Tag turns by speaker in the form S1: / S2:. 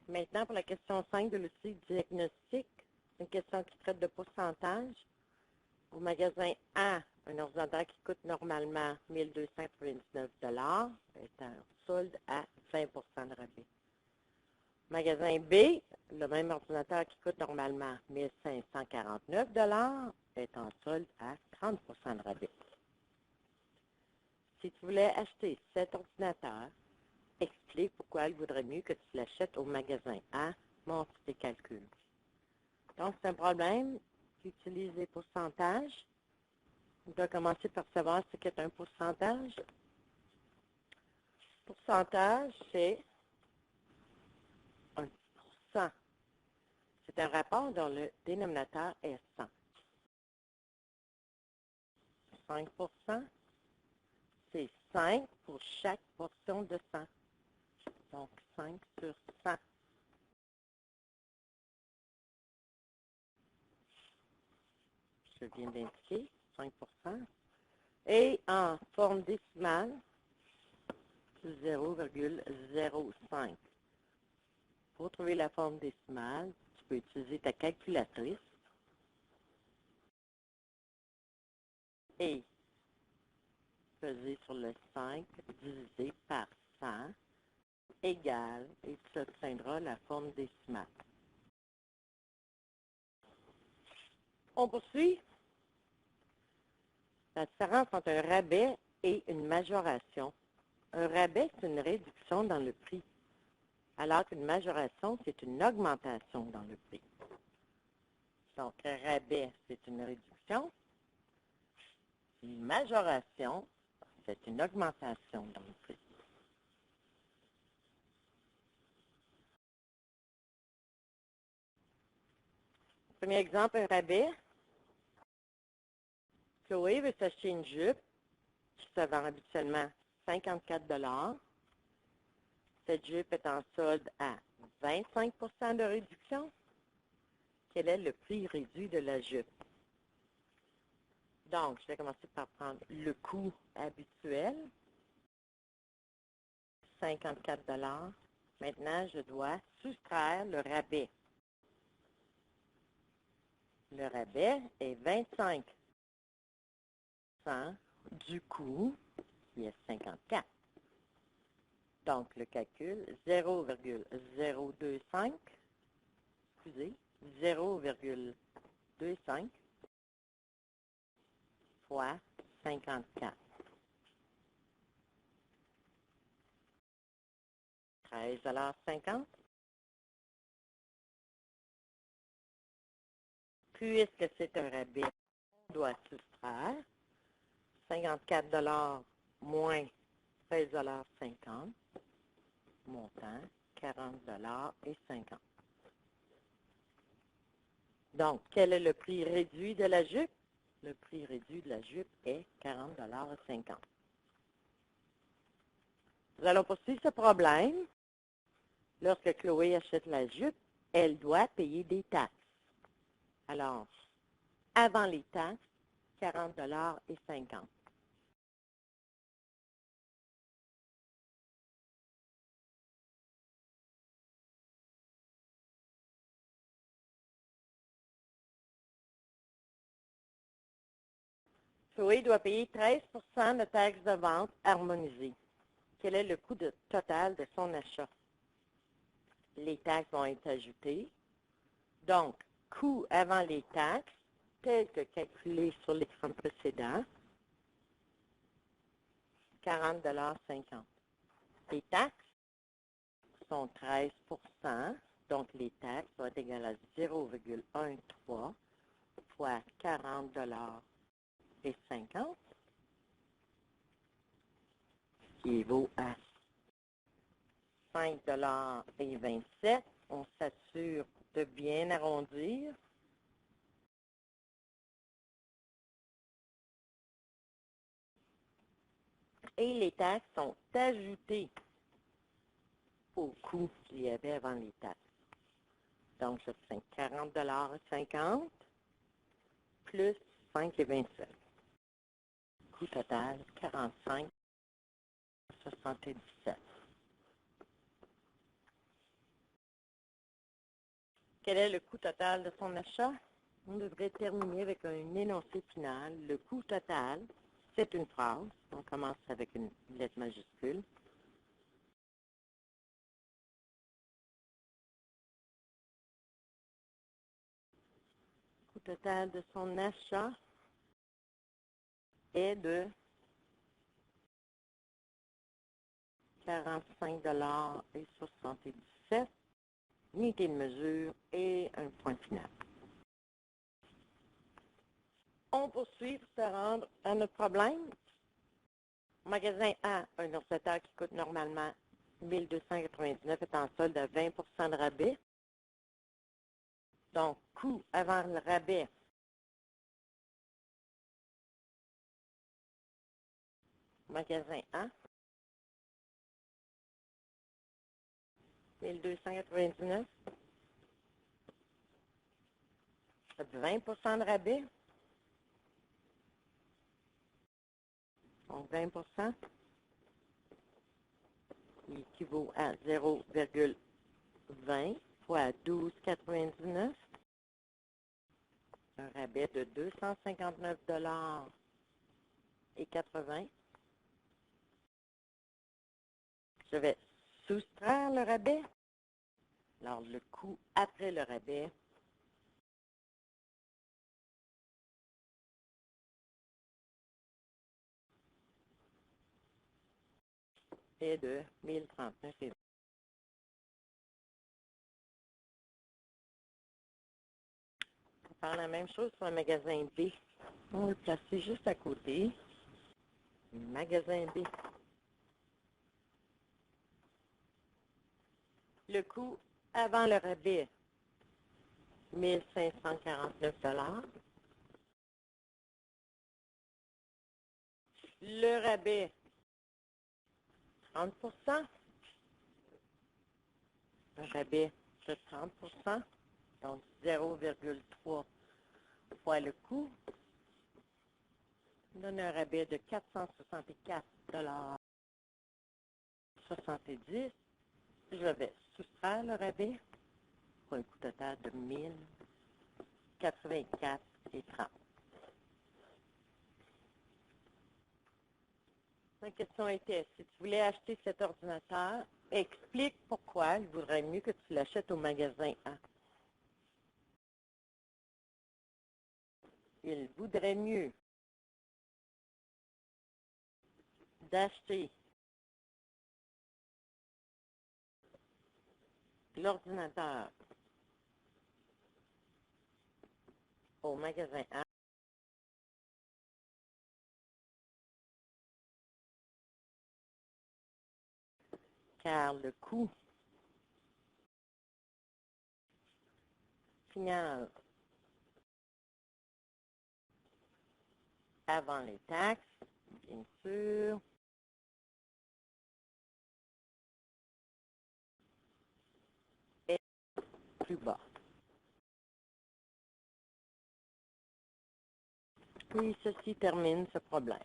S1: Maintenant, pour la question 5 de l'outil diagnostic, c'est une question qui traite de pourcentage. Au magasin A, un ordinateur qui coûte normalement 1 299 est en solde à 20 de rabais. Magasin B, le même ordinateur qui coûte normalement 1 549 est en solde à 30 de rabais. Si tu voulais acheter cet ordinateur, explique pourquoi il vaudrait mieux que tu l'achètes au magasin A, montre tes calculs. Donc, c'est un problème qui utilise les pourcentages. On doit commencer par savoir ce qu'est un pourcentage. Pourcentage, c'est un pourcent. C'est un rapport dont le dénominateur est 100. 5%, c'est 5 pour chaque portion de 100. Donc, 5 sur 100. Je viens d'indiquer, 5%. Et en forme décimale, 0,05. Pour trouver la forme décimale, tu peux utiliser ta calculatrice et peser sur le 5 divisé par 100 égale, et tu obtiendras la forme décimale. On poursuit. La différence entre un rabais et une majoration. Un rabais, c'est une réduction dans le prix, alors qu'une majoration, c'est une augmentation dans le prix. Donc, un rabais, c'est une réduction. Une majoration, c'est une augmentation dans le prix. Premier exemple, un rabais. Chloé veut s'acheter une jupe qui se vend habituellement 54 $. Cette jupe est en solde à 25 de réduction. Quel est le prix réduit de la jupe? Donc, je vais commencer par prendre le coût habituel, 54 $. Maintenant, je dois soustraire le rabais. Le rabais est 25 du coût, qui est 54. Donc, le calcul, 0,025, excusez, 0,25 fois 54. 13,50 $. Puisque c'est un rabais, on doit soustraire 54 $ moins 13,50 $, montant 40,50 $. Donc, quel est le prix réduit de la jupe? Le prix réduit de la jupe est 40,50 $. Nous allons poursuivre ce problème. Lorsque Chloé achète la jupe, elle doit payer des taxes. Alors, avant les taxes, 40,50 $. Chloé doit payer 13 % de taxes de vente harmonisées. Quel est le coût total de son achat? Les taxes vont être ajoutées. Donc, coût avant les taxes, tel que calculé sur l'écran précédent, 40,50 $. Les taxes sont 13 %, donc les taxes vont être égales à 0,13 fois 40,50 $, qui vaut à 5,27 $. On s'assure de bien arrondir. Et les taxes sont ajoutées au coût qu'il y avait avant les taxes. Donc, j'obtiens 40,50 $ plus 5,27 $. Coût total, 45,77 $. Quel est le coût total de son achat? On devrait terminer avec un énoncé final. Le coût total, c'est une phrase. On commence avec une lettre majuscule. Le coût total de son achat est de 45,77 $, unité de mesure et un point final. On poursuit pour se rendre à notre problème. Magasin A, un ordinateur qui coûte normalement 1 299 est en solde à 20 % de rabais. Donc, coût avant le rabais, magasin A, 1 299, 20 % de rabais. Donc, 20 % qui équivaut à 0,20 fois 12,99. Un rabais de 259,80 $. Je vais soustraire le rabais. Alors, le coût après le rabais est de 1039 $. On va faire la même chose pour le magasin B. On va le placer juste à côté. Magasin B. Le coût avant le rabais, 1 549 $. Le rabais, 30 %. Un rabais de 30 %, donc 0,3 fois le coût, donne un rabais de 464,70 $. Je vais soustraire le rabais pour un coût total de 1084,30 $. Ma question était, si tu voulais acheter cet ordinateur, explique pourquoi il vaudrait mieux que tu l'achètes au magasin A. Il voudrait mieux d'acheter l'ordinateur au magasin A car le coût final avant les taxes, bien sûr, est plus bas. Et ceci termine ce problème.